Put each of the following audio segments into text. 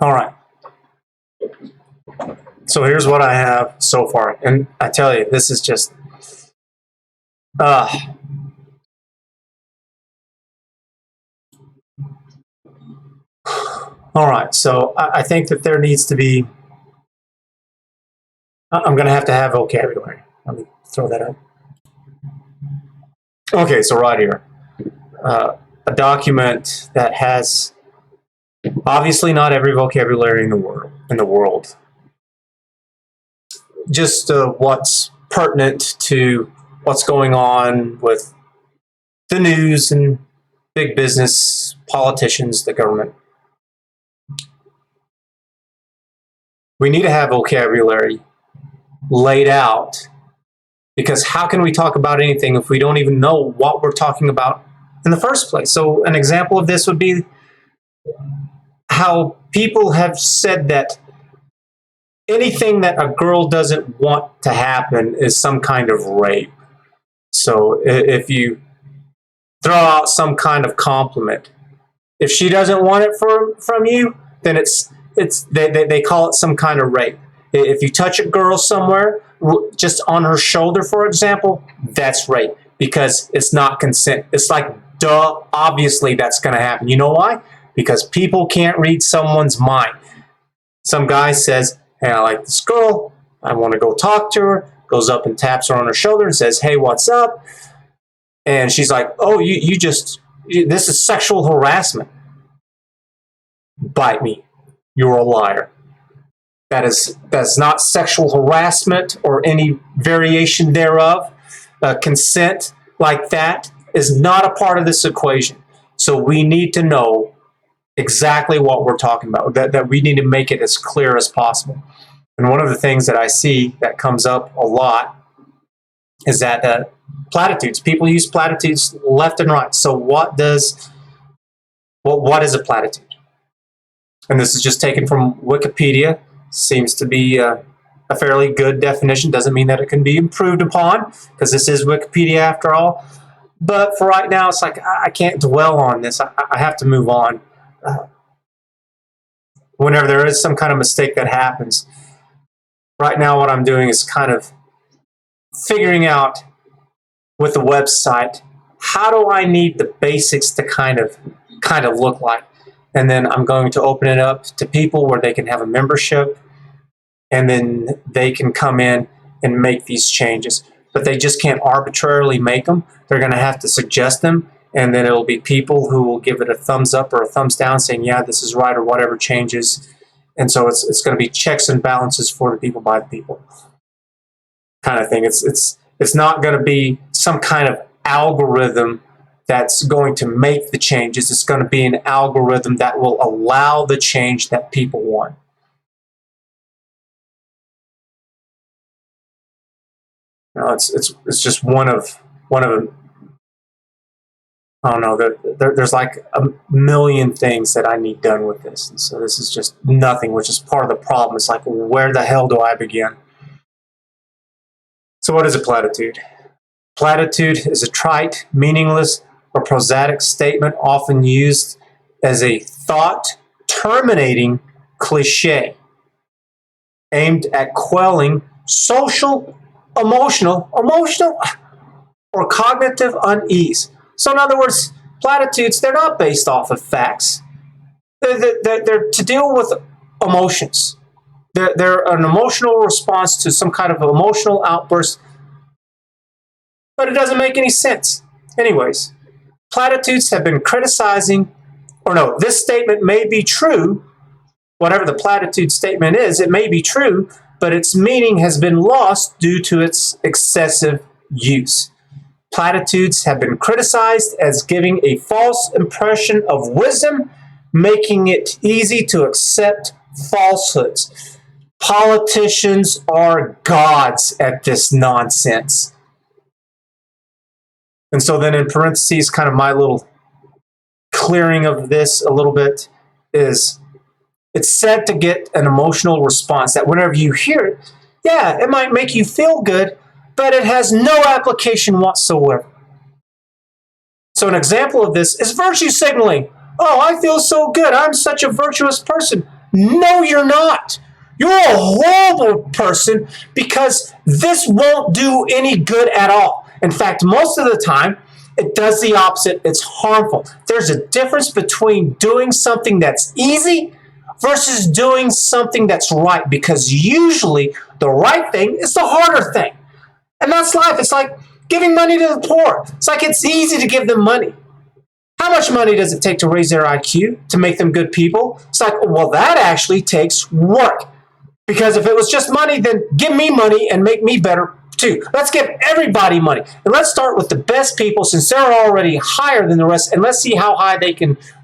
All right. So here's what I have so far. And I tell you, this is just, uh, all right. So I think that there needs to be, I'm going to have vocabulary. Let me throw that up. Okay, so right here, a document that has obviously not every vocabulary in the world. Just what's pertinent to what's going on with the news and big business, politicians, the government. We need to have vocabulary laid out, because how can we talk about anything if we don't even know what we're talking about in the first place? So an example of this would be how people have said that anything that a girl doesn't want to happen is some kind of rape. So if you throw out some kind of compliment, if she doesn't want it from you, then they call it some kind of rape. If you touch a girl somewhere, just on her shoulder, for example, that's rape, because it's not consent. It's like, duh, obviously that's going to happen. You know why? Because people can't read someone's mind. Some guy says, hey, I like this girl, I want to go talk to her, goes up and taps her on her shoulder and says, hey, what's up? And she's like, oh, this is sexual harassment. Bite me. You're a liar. That's not sexual harassment or any variation thereof. Consent like that is not a part of this equation. So we need to know exactly what we're talking about, that we need to make it as clear as possible. And one of the things that I see that comes up a lot is that platitudes. People use platitudes left and right. So what is a platitude? And this is just taken from Wikipedia. Seems to be a fairly good definition. Doesn't mean that it can be improved upon, because this is Wikipedia after all. But for right now, it's like I can't dwell on this. I have to move on. Whenever there is some kind of mistake that happens, right now what I'm doing is kind of figuring out with the website, how do I need the basics to kind of look like? And then I'm going to open it up to people where they can have a membership, and then they can come in and make these changes. But they just can't arbitrarily make them. They're going to have to suggest them, and then it'll be people who will give it a thumbs up or a thumbs down saying, yeah, this is right, or whatever changes. And so it's going to be checks and balances for the people by the people kind of thing. It's not going to be some kind of algorithm that's going to make the changes. It's going to be an algorithm that will allow the change that people want. You know, it's just one of I don't know. There's like a million things that I need done with this, and so this is just nothing, which is part of the problem. It's like, where the hell do I begin? So what is a platitude? Platitude is a trite, meaningless, or prosaic statement often used as a thought-terminating cliche aimed at quelling social, emotional, or cognitive unease. So in other words, platitudes, they're not based off of facts. They're to deal with emotions. They're an emotional response to some kind of emotional outburst, but it doesn't make any sense. Anyways, platitudes have been this statement may be true, whatever the platitude statement is, it may be true, but its meaning has been lost due to its excessive use. Platitudes have been criticized as giving a false impression of wisdom, making it easy to accept falsehoods. Politicians are gods at this nonsense. And so then in parentheses, kind of my little clearing of this a little bit is, it's said to get an emotional response, that whenever you hear it, yeah, it might make you feel good, but it has no application whatsoever. So an example of this is virtue signaling. Oh, I feel so good. I'm such a virtuous person. No, you're not. You're a horrible person because this won't do any good at all. In fact, most of the time, it does the opposite. It's harmful. There's a difference between doing something that's easy versus doing something that's right, because usually the right thing is the harder thing. And that's life. It's like giving money to the poor. It's like it's easy to give them money. How much money does it take to raise their IQ, to make them good people? It's like, well, that actually takes work. Because if it was just money, then give me money and make me better too. Let's give everybody money. And let's start with the best people, since they're already higher than the rest, and let's see how high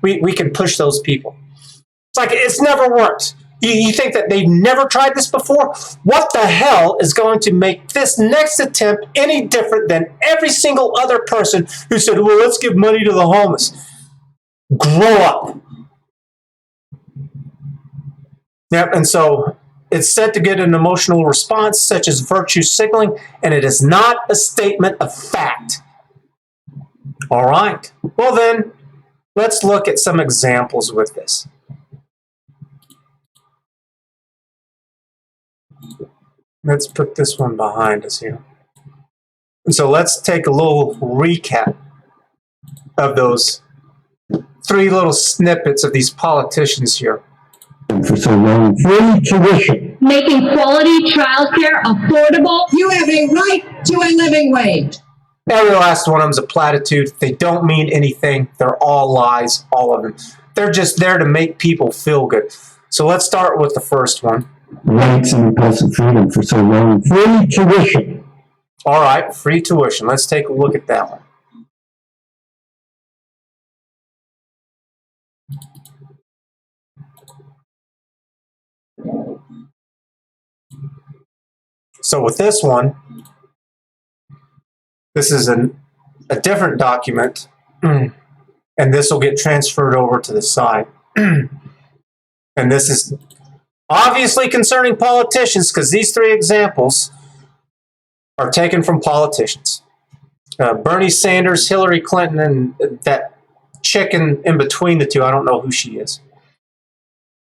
we can push those people. It's like it's never worked. You think that they've never tried this before? What the hell is going to make this next attempt any different than every single other person who said, well, let's give money to the homeless? Grow up. Yep, and so it's said to get an emotional response such as virtue signaling, and it is not a statement of fact. All right. Well then, let's look at some examples with this. Let's put this one behind us here. And so let's take a little recap of those 3 little snippets of these politicians here. For so long, free tuition. Making quality childcare affordable. You have a right to a living wage. Every last one of them is a platitude. They don't mean anything. They're all lies, all of them. They're just there to make people feel good. So let's start with the first one. Rights and impulsive freedom for so long, free tuition. All right, free tuition. Let's take a look at that one. So with this one, this is a different document, and this will get transferred over to the side. And this is obviously concerning politicians, because these 3 examples are taken from politicians. Bernie Sanders, Hillary Clinton, and that chicken in between the 2, I don't know who she is.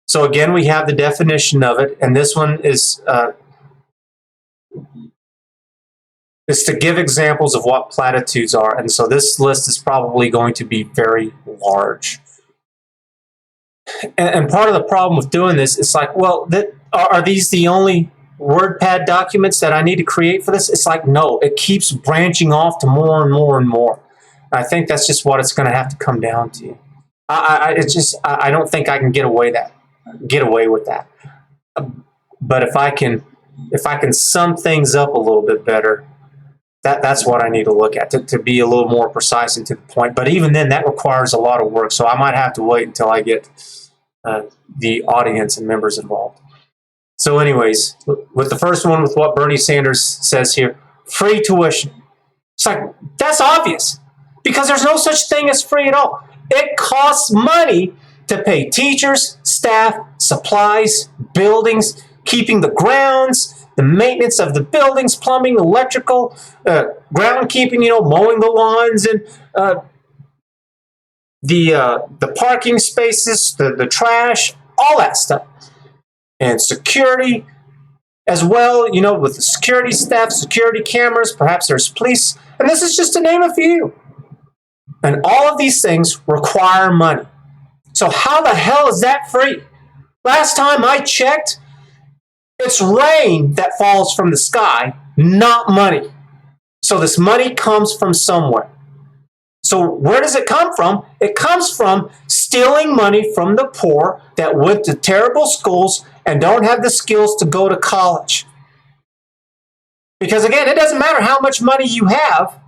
So again, we have the definition of it, and this one is to give examples of what platitudes are. And so this list is probably going to be very large. And part of the problem with doing this is like, well, are these the only WordPad documents that I need to create for this? It's like, no, it keeps branching off to more and more and more. I think that's just what it's going to have to come down to. I don't think I can get away with that. But if I can sum things up a little bit better, that's what I need to look at to be a little more precise and to the point. But even then, that requires a lot of work. So I might have to wait until I get the audience and members involved. So anyways, with the first one, with what Bernie Sanders says here, free tuition. It's like, that's obvious, because there's no such thing as free at all. It costs money to pay teachers, staff, supplies, buildings, keeping the grounds, the maintenance of the buildings, plumbing, electrical, groundkeeping, mowing the lawns, and the parking spaces, the trash, all that stuff. And security as well, with the security staff, security cameras, perhaps there's police, and this is just to name a few. And all of these things require money. So how the hell is that free? Last time I checked, it's rain that falls from the sky, not money. So this money comes from somewhere. So where does it come from? It comes from stealing money from the poor that went to terrible schools and don't have the skills to go to college. Because again, it doesn't matter how much money you have.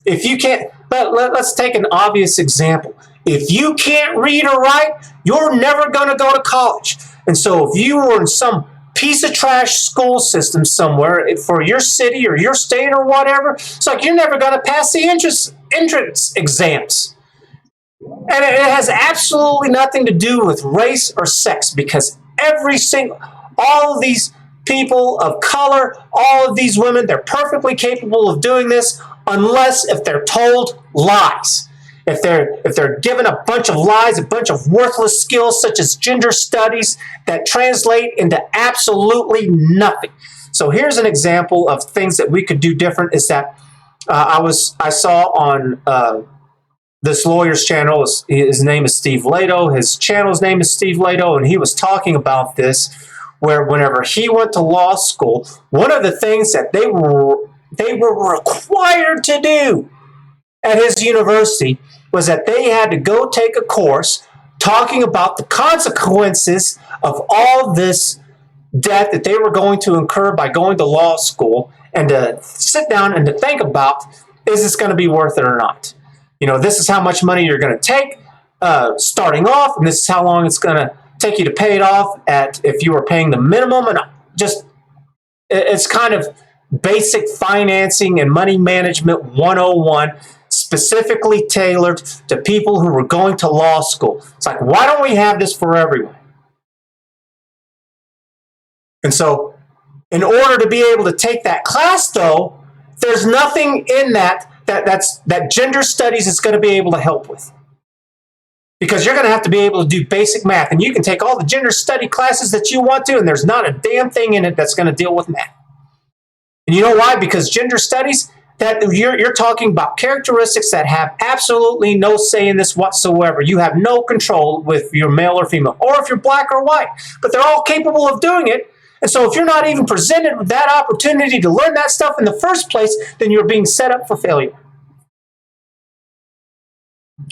If you can't, let's take an obvious example. If you can't read or write, you're never going to go to college. And so if you were in some piece of trash school system somewhere for your city or your state or whatever, it's like you're never going to pass the entrance exams. And it has absolutely nothing to do with race or sex, because all of these people of color, all of these women, they're perfectly capable of doing this, unless if they're told lies. if they're given a bunch of lies, a bunch of worthless skills such as gender studies that translate into absolutely nothing. So here's an example of things that we could do different. Is that I saw on this lawyer's channel. His name is Steve Lato. His channel's name is Steve Lato, and he was talking about this, where whenever he went to law school, one of the things that they were required to do at his university was that they had to go take a course talking about the consequences of all this debt that they were going to incur by going to law school, and to sit down and to think about, is this going to be worth it or not? You know, this is how much money you're going to take starting off, and this is how long it's going to take you to pay it off at if you were paying the minimum. And just, it's kind of basic financing and money management 101, specifically tailored to people who were going to law school. It's like, why don't we have this for everyone? And so in order to be able to take that class, though, there's nothing in that gender studies is going to be able to help with. Because you're going to have to be able to do basic math. And you can take all the gender study classes that you want to, and there's not a damn thing in it that's going to deal with math. And you know why? Because gender studies, that you're talking about characteristics that have absolutely no say in this whatsoever. You have no control with your male or female, or if you're black or white. But they're all capable of doing it. And so if you're not even presented with that opportunity to learn that stuff in the first place, then you're being set up for failure.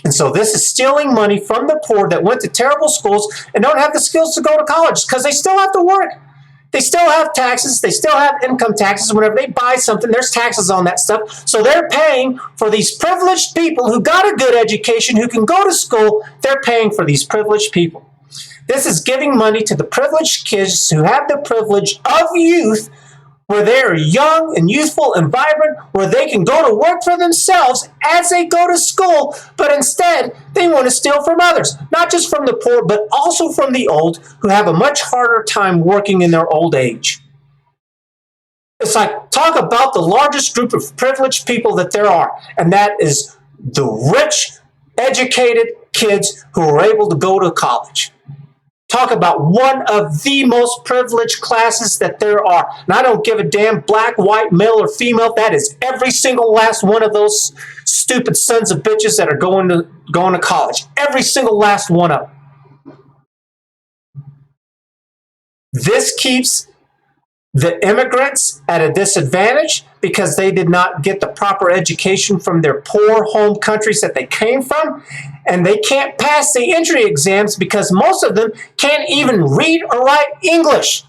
And so this is stealing money from the poor that went to terrible schools and don't have the skills to go to college, because they still have to work. They still have taxes. They still have income taxes. Whenever they buy something, there's taxes on that stuff. So they're paying for these privileged people who got a good education, who can go to school. They're paying for these privileged people. This is giving money to the privileged kids who have the privilege of youth, where they are young and youthful and vibrant, where they can go to work for themselves as they go to school, but instead they want to steal from others, not just from the poor, but also from the old, who have a much harder time working in their old age. It's like, talk about the largest group of privileged people that there are, and that is the rich, educated kids who are able to go to college. Talk about one of the most privileged classes that there are. And I don't give a damn black, white, male, or female. That is every single last one of those stupid sons of bitches that are going to college. Every single last one of them. This keeps the immigrants at a disadvantage because they did not get the proper education from their poor home countries that they came from, and they can't pass the entry exams because most of them can't even read or write English.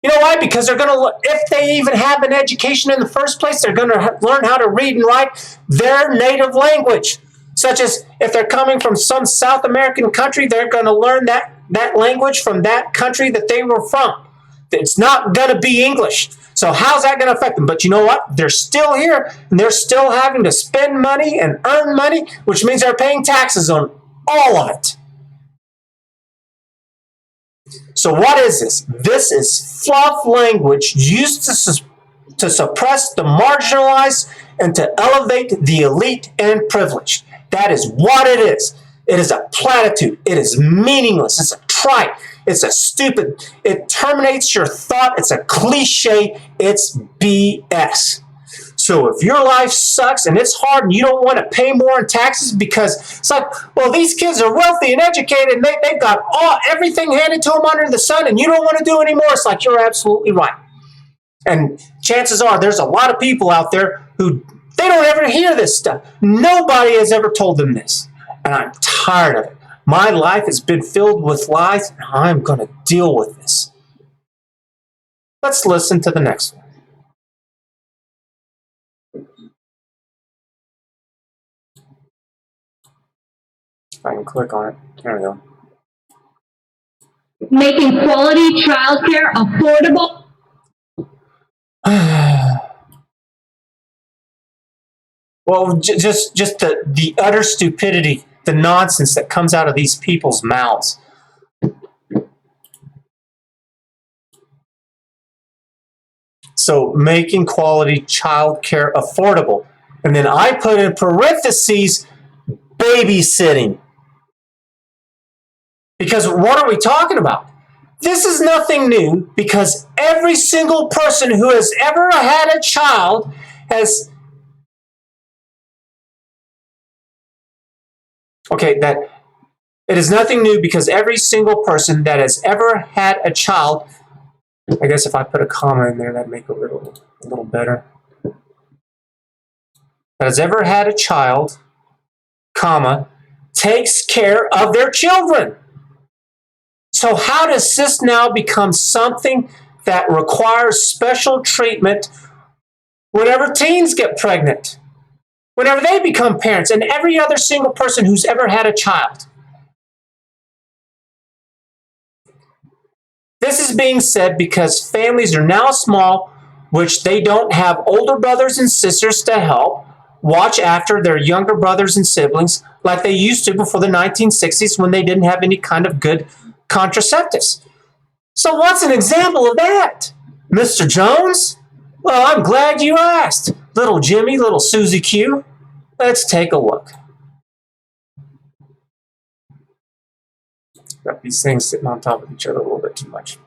You know why? Because they're going to, if they even have an education in the first place, they're going to learn how to read and write their native language. Such as if they're coming from some South American country, they're going to learn that language from that country that they were from. It's not going to be English. So how's that going to affect them? But you know what? They're still here, and they're still having to spend money and earn money, which means they're paying taxes on all of it. So what is this? This is fluff language used to suppress the marginalized and to elevate the elite and privileged. That is what it is. It is a platitude. It is meaningless. It's a trite. It's a stupid. It terminates your thought. It's a cliche. It's BS. So if your life sucks and it's hard and you don't want to pay more in taxes because it's like, well, these kids are wealthy and educated and they've got everything handed to them under the sun and you don't want to do any more, it's like, you're absolutely right. And chances are there's a lot of people out there who they don't ever hear this stuff. Nobody has ever told them this. And I'm tired of it. My life has been filled with lies, and I'm going to deal with this. Let's listen to the next one. If I can click on it. There we go. Making quality childcare affordable. Well, just the utter stupidity, the nonsense that comes out of these people's mouths. So making quality childcare affordable. And then I put in parentheses, babysitting. Because what are we talking about? This is nothing new because every single person who has ever had a child has... Okay, that it is nothing new because every single person that has ever had a child... I guess if I put a comma in there, that'd make it a little better. That has ever had a child, comma, takes care of their children. So how does this now become something that requires special treatment whenever teens get pregnant, whenever they become parents, and every other single person who's ever had a child? This is being said because families are now small, which they don't have older brothers and sisters to help watch after their younger brothers and siblings like they used to before the 1960s when they didn't have any kind of good contraceptives. So what's an example of that? Mr. Jones? Well, I'm glad you asked. Little Jimmy, little Susie Q. Let's take a look. Got these things sitting on top of each other a little bit too much.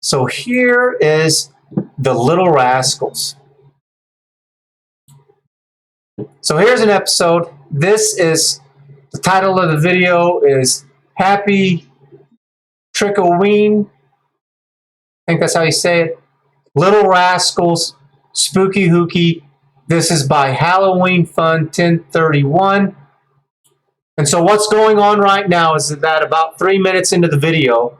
So here is the Little Rascals. So here's an episode. This is, the title of the video is Happy Trick-o-Ween. I think that's how you say it. Little Rascals, Spooky Hooky. This is by Halloween Fun 1031. And so what's going on right now is that about 3 minutes into the video,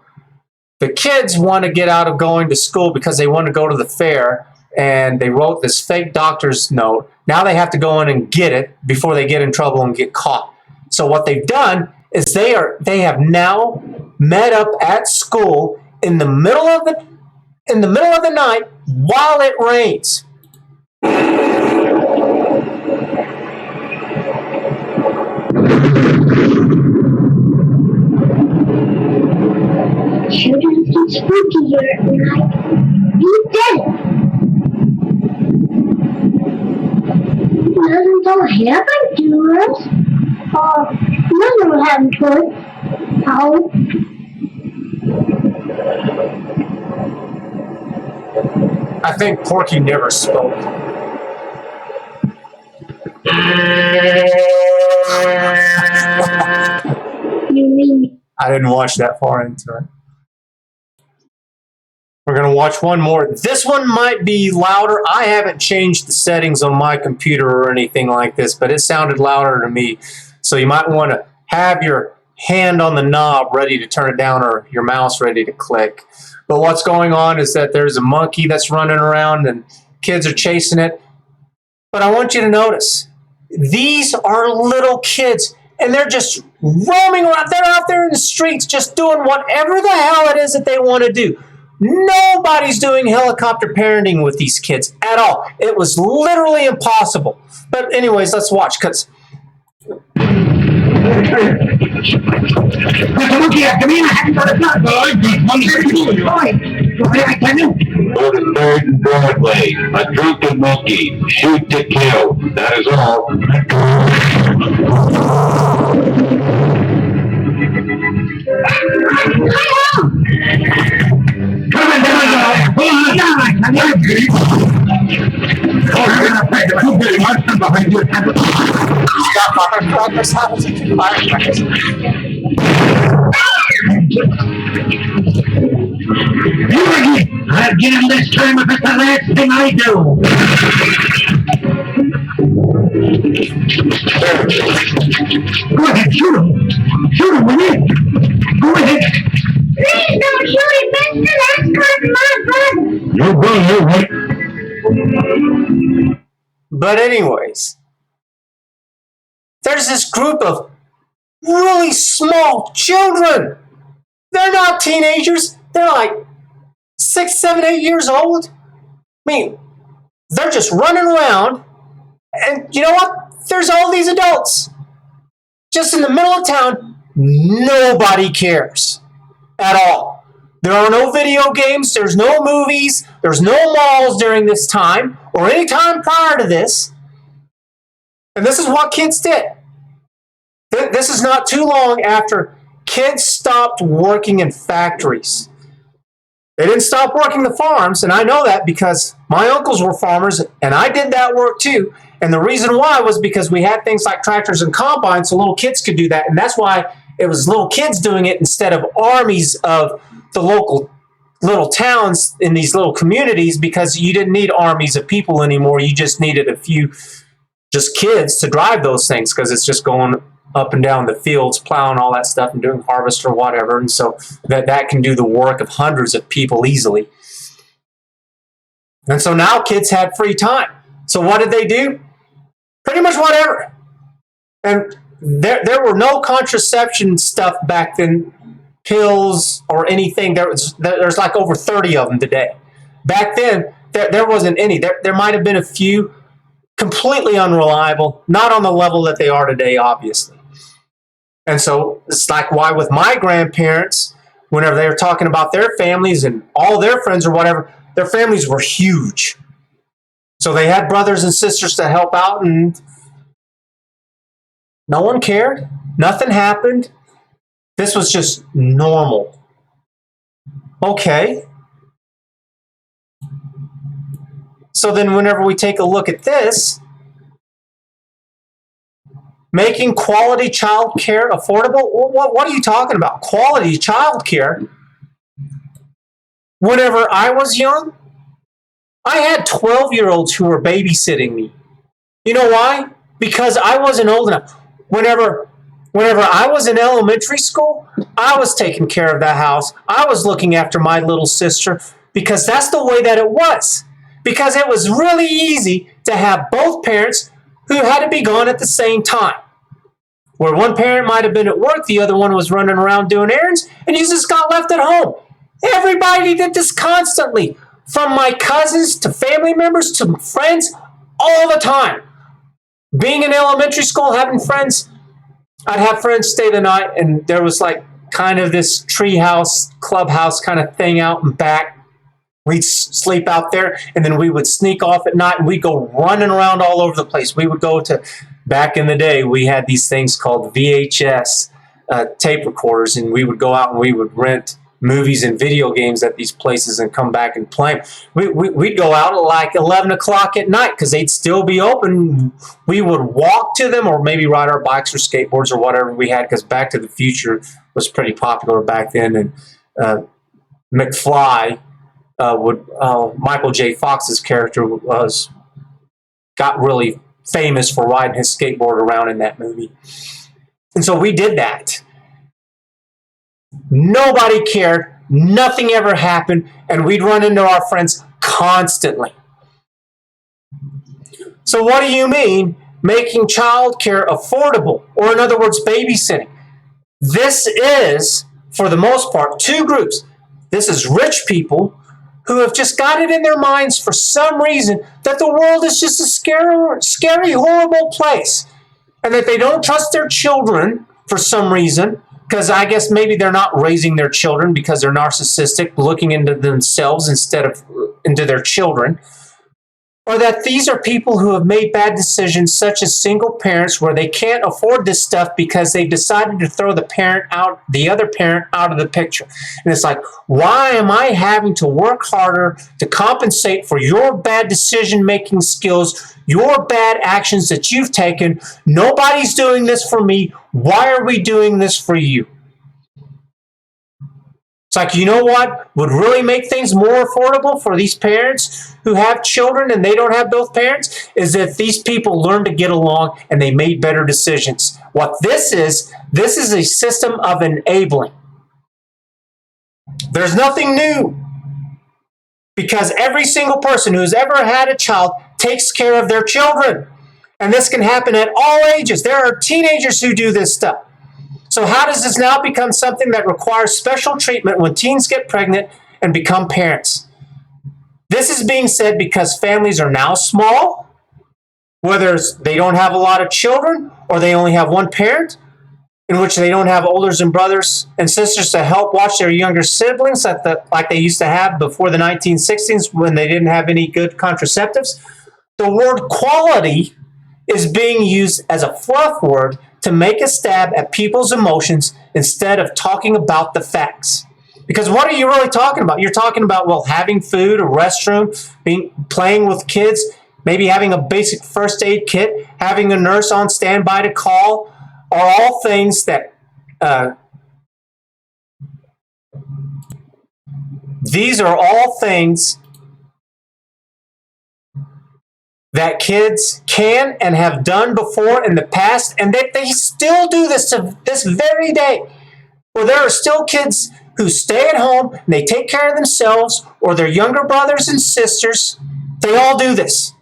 the kids want to get out of going to school because they want to go to the fair, and they wrote this fake doctor's note. Now they have to go in and get it before they get in trouble and get caught. So what they've done is they have now met up at school in the middle of the night while it rains. Children get spooky here at night. You did it! Doesn't go happen to us? Nothing will happen to us. How? I think Porky never spoke. You mean? I didn't watch that far into it. We're going to watch one more. This one might be louder. I haven't changed the settings on my computer or anything like this, but it sounded louder to me. So you might want to have your hand on the knob ready to turn it down or your mouse ready to click. But what's going on is that there's a monkey that's running around and kids are chasing it. But I want you to notice, these are little kids and they're just roaming around. They're out there in the streets just doing whatever the hell it is that they want to do. Nobody's doing helicopter parenting with these kids at all. It was literally impossible. But anyways, let's watch because... Go to 3rd and Broadway. A drunken monkey. Shoot to kill. That is all. I'll get him this time if it's the last thing I do. Go ahead, shoot him. Shoot him, will you? Go ahead. Please don't shoot him, mister. That's my brother. Your brother, right? But anyways, there's this group of really small children. They're not teenagers. They're like 6, 7, 8 years old. I mean, they're just running around. And you know what? There's all these adults. Just in the middle of town, nobody cares at all. There are no video games, there's no movies, there's no malls during this time, or any time prior to this. And this is what kids did. This is not too long after kids stopped working in factories. They didn't stop working the farms, and I know that because my uncles were farmers, and I did that work too. And the reason why was because we had things like tractors and combines, so little kids could do that. And that's why it was little kids doing it instead of armies of the local little towns in these little communities, because you didn't need armies of people anymore. You just needed a few just kids to drive those things, because it's just going up and down the fields, plowing all that stuff and doing harvest or whatever. And so that can do the work of hundreds of people easily. And so now kids had free time. So what did they do? Pretty much whatever. And there were no contraception stuff back then, pills or anything. There's like over 30 of them today. Back then, there wasn't any. There might have been a few, completely unreliable, not on the level that they are today, obviously. And so it's like why with my grandparents, whenever they were talking about their families and all their friends or whatever, their families were huge. So they had brothers and sisters to help out, and no one cared. Nothing happened. This was just normal. Okay. So then whenever we take a look at this, making quality child care affordable? What are you talking about? Quality child care? Whenever I was young, I had 12-year-olds who were babysitting me. You know why? Because I wasn't old enough. Whenever I was in elementary school, I was taking care of the house. I was looking after my little sister, because that's the way that it was. Because it was really easy to have both parents who had to be gone at the same time. Where one parent might have been at work, the other one was running around doing errands, and you just got left at home. Everybody did this constantly, from my cousins to family members to friends, all the time. Being in elementary school, having friends, I'd have friends stay the night, and there was like kind of this treehouse, clubhouse kind of thing out in back. We'd sleep out there, and then we would sneak off at night, and we'd go running around all over the place. We would go to, back in the day, we had these things called VHS tape recorders, and we would go out and we would rent movies and video games at these places and come back and play them. We'd go out at like 11 o'clock at night because they'd still be open. We would walk to them or maybe ride our bikes or skateboards or whatever we had, because Back to the Future was pretty popular back then. And McFly, Michael J. Fox's character got really famous for riding his skateboard around in that movie. And so we did that. Nobody cared. Nothing ever happened. And we'd run into our friends constantly. So what do you mean making childcare affordable? Or in other words, babysitting. This is, for the most part, two groups. This is rich people who have just got it in their minds for some reason that the world is just a scary, horrible place. And that they don't trust their children for some reason, because I guess maybe they're not raising their children because they're narcissistic, looking into themselves instead of into their children. Or that these are people who have made bad decisions, such as single parents, where they can't afford this stuff because they've decided to throw the other parent out of the picture. And it's like, why am I having to work harder to compensate for your bad decision-making skills, your bad actions that you've taken? Nobody's doing this for me. Why are we doing this for you? It's like, you know what would really make things more affordable for these parents who have children and they don't have both parents, is if these people learn to get along and they made better decisions. What this is a system of enabling. There's nothing new, because every single person who's ever had a child takes care of their children. And this can happen at all ages. There are teenagers who do this stuff. So how does this now become something that requires special treatment when teens get pregnant and become parents? This is being said because families are now small, whether they don't have a lot of children or they only have one parent, in which they don't have older brothers and sisters to help watch their younger siblings like they used to have before the 1960s when they didn't have any good contraceptives. The word quality is being used as a fluff word to make a stab at people's emotions instead of talking about the facts. Because what are you really talking about? You're talking about, well, having food, a restroom, playing with kids, maybe having a basic first aid kit, having a nurse on standby to call, are all things that these are all things that kids can and have done before in the past, and that they still do this to this very day. Well, there are still kids who stay at home and they take care of themselves or their younger brothers and sisters. They all do this.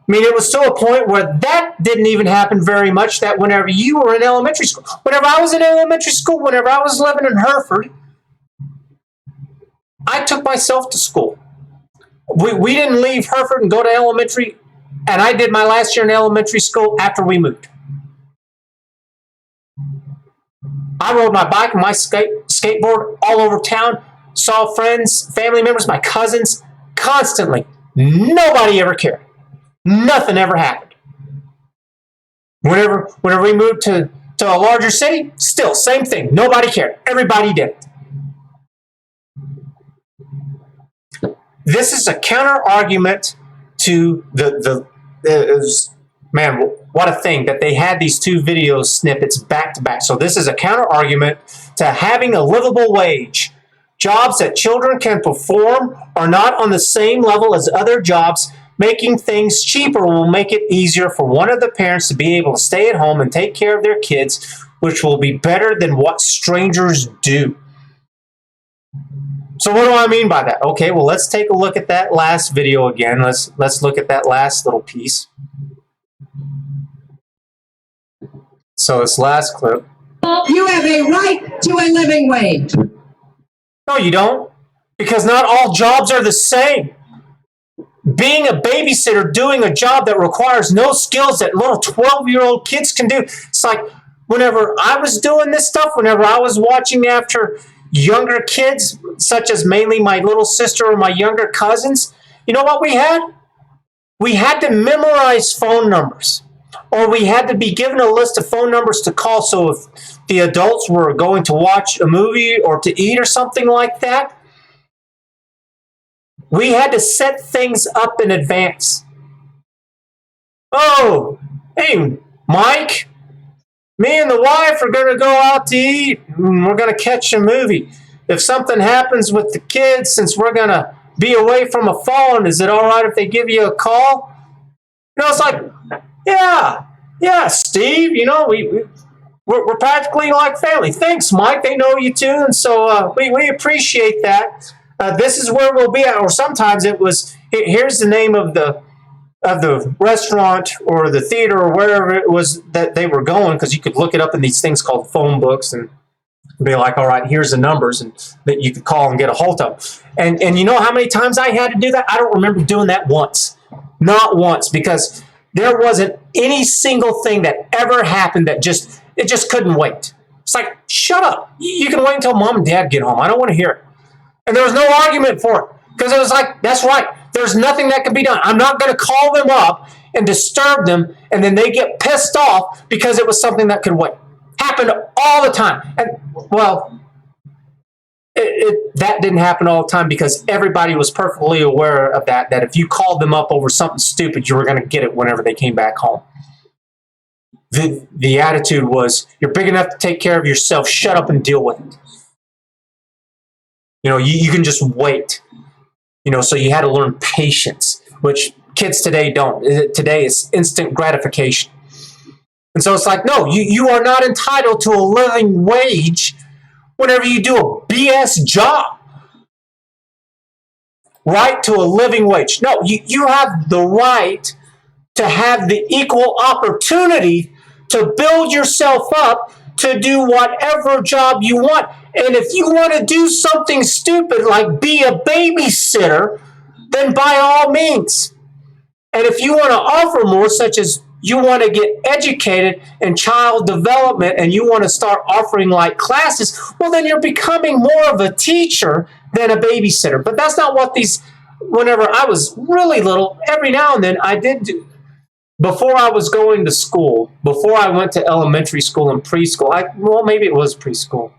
I mean, it was to a point where that didn't even happen very much, that whenever you were in elementary school, whenever I was in elementary school, whenever I was living in Hereford, I took myself to school. We didn't leave Hereford and go to elementary, and I did my last year in elementary school after we moved. I rode my bike and my skateboard all over town, saw friends, family members, my cousins, constantly. Nobody ever cared. Nothing ever happened. Whenever we moved to a larger city, still, same thing. Nobody cared. Everybody did. This is a counter argument to man, what a thing that they had these two video snippets back to back. So this is a counter argument to having a livable wage. Jobs that children can perform are not on the same level as other jobs. Making things cheaper will make it easier for one of the parents to be able to stay at home and take care of their kids, which will be better than what strangers do. So what do I mean by that? Okay, well, let's take a look at that last video again. Let's look at that last little piece. So this last clip. You have a right to a living wage. No, you don't. Because not all jobs are the same. Being a babysitter, doing a job that requires no skills that little 12-year-old kids can do. It's like whenever I was doing this stuff, whenever I was watching after younger kids, such as mainly my little sister or my younger cousins, you know what we had? We had to memorize phone numbers, or we had to be given a list of phone numbers to call. So if the adults were going to watch a movie or to eat or something like that, we had to set things up in advance. Oh, hey, Mike, me and the wife are going to go out to eat, and we're going to catch a movie. If something happens with the kids, since we're going to be away from a phone, is it all right if they give you a call? You know, it's like, yeah, Steve, you know, we're practically like family. Thanks, Mike. They know you too, and so we appreciate that. This is where we'll be at. Or sometimes it was, here's the name of the restaurant or the theater or wherever it was that they were going, because you could look it up in these things called phone books and be like, all right, here's the numbers and that you could call and get a hold of. And you know how many times I had to do that? I don't remember doing that once. Not once, because there wasn't any single thing that ever happened that it just couldn't wait. It's like, shut up. You can wait until mom and dad get home. I don't want to hear it. And there was no argument for it, because it was like, that's right. There's nothing that can be done. I'm not going to call them up and disturb them, and then they get pissed off because it was something that could wait. Happened all the time. And, well, that didn't happen all the time, because everybody was perfectly aware of that if you called them up over something stupid, you were going to get it whenever they came back home. The attitude was, you're big enough to take care of yourself. Shut up and deal with it. You know, you can just wait. You know, so you had to learn patience, which kids today don't. Today is instant gratification. And so it's like, no, you are not entitled to a living wage whenever you do a BS job. Right to a living wage. No, you have the right to have the equal opportunity to build yourself up to do whatever job you want. And if you want to do something stupid like be a babysitter, then by all means. And if you want to offer more, such as you want to get educated in child development and you want to start offering like classes, well, then you're becoming more of a teacher than a babysitter. But that's not what these whenever I was really little, every now and then I did do, before I was going to school, before I went to elementary school and preschool, well, maybe it was preschool.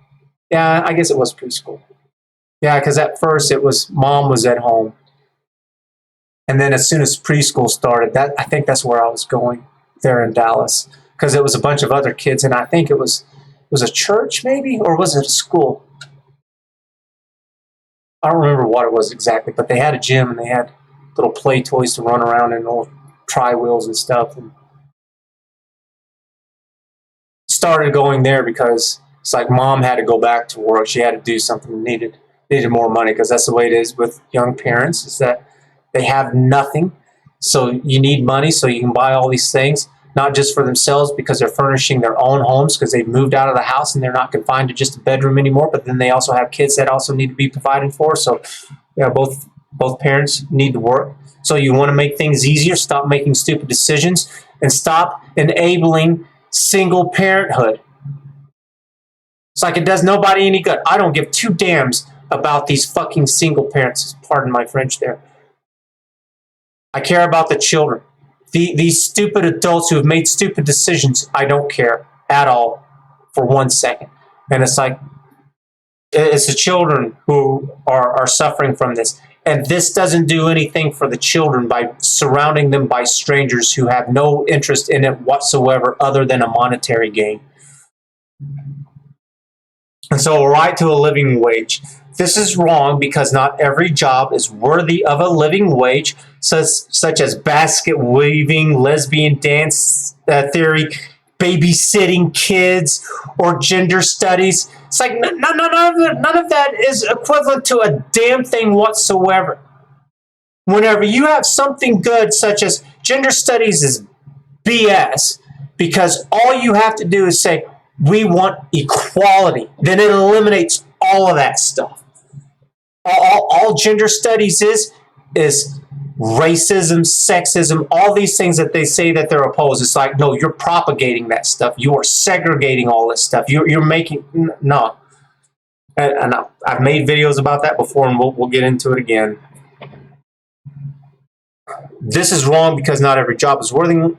Yeah, I guess it was preschool. Yeah, because at first it was mom was at home. And then as soon as preschool started, I think that's where I was going there in Dallas. Because it was a bunch of other kids, and I think it was a church maybe, or was it a school? I don't remember what it was exactly, but they had a gym and they had little play toys to run around and little tri-wheels and stuff. And started going there because it's like mom had to go back to work. She had to do something, needed more money, because that's the way it is with young parents, is that they have nothing. So you need money so you can buy all these things, not just for themselves because they're furnishing their own homes because they've moved out of the house and they're not confined to just a bedroom anymore, but then they also have kids that also need to be provided for. So both parents need to work. So you want to make things easier, stop making stupid decisions, and stop enabling single parenthood. It's like it does nobody any good. I don't give two damns about these fucking single parents. Pardon my French there. I care about the children. These stupid adults who have made stupid decisions, I don't care at all for 1 second. And it's like, it's the children who are suffering from this. And this doesn't do anything for the children by surrounding them by strangers who have no interest in it whatsoever other than a monetary gain. And so a right to a living wage. This is wrong because not every job is worthy of a living wage, such as basket weaving, lesbian dance theory, babysitting kids, or gender studies. It's like none of that is equivalent to a damn thing whatsoever. Whenever you have something good, such as gender studies, is BS, because all you have to do is say, we want equality. Then it eliminates all of that stuff. All gender studies is racism, sexism, all these things that they say that they're opposed. It's like, no, you're propagating that stuff. You are segregating all this stuff. You're making, no. And I've made videos about that before, and we'll get into it again. This is wrong because not every job is worthy.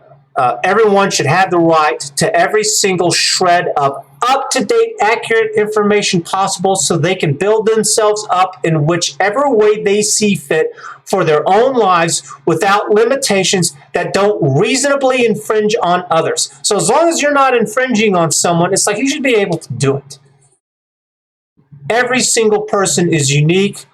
Everyone should have the right to every single shred of up-to-date, accurate information possible so they can build themselves up in whichever way they see fit for their own lives without limitations that don't reasonably infringe on others. So as long as you're not infringing on someone, it's like you should be able to do it. Every single person is unique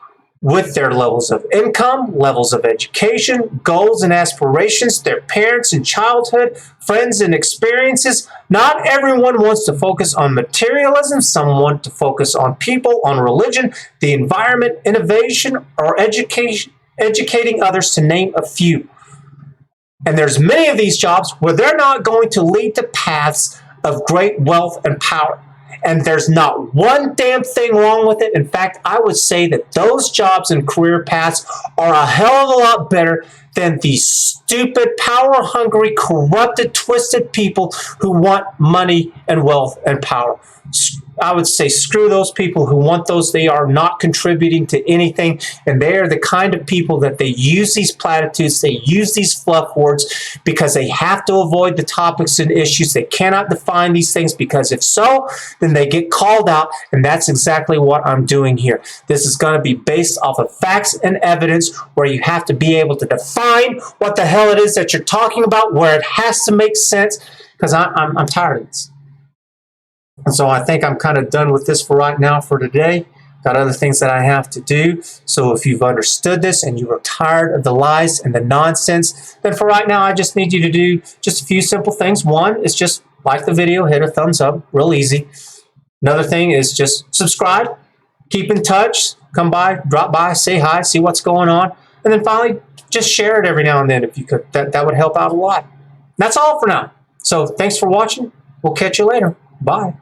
with their levels of income, levels of education, goals and aspirations, their parents and childhood, friends and experiences. Not everyone wants to focus on materialism. Some want to focus on people, on religion, the environment, innovation, or educating others, to name a few. And there's many of these jobs where they're not going to lead to paths of great wealth and power. And there's not one damn thing wrong with it. In fact, I would say that those jobs and career paths are a hell of a lot better than these stupid, power-hungry, corrupted, twisted people who want money and wealth and power. I would say screw those people who want those. They are not contributing to anything, and they are the kind of people that they use these platitudes, they use these fluff words because they have to avoid the topics and issues. They cannot define these things, because if so, then they get called out, and that's exactly what I'm doing here. This is going to be based off of facts and evidence, where you have to be able to define what the hell it is that you're talking about, where it has to make sense, because I'm tired of this. And so I think I'm kind of done with this for right now for today. Got other things that I have to do. So if you've understood this and you are tired of the lies and the nonsense, then for right now I just need you to do just a few simple things. One is just like the video, hit a thumbs up, real easy. Another thing is just subscribe, keep in touch, come by, drop by, say hi, see what's going on. And then finally, just share it every now and then if you could. That would help out a lot. That's all for now. So thanks for watching. We'll catch you later. Bye.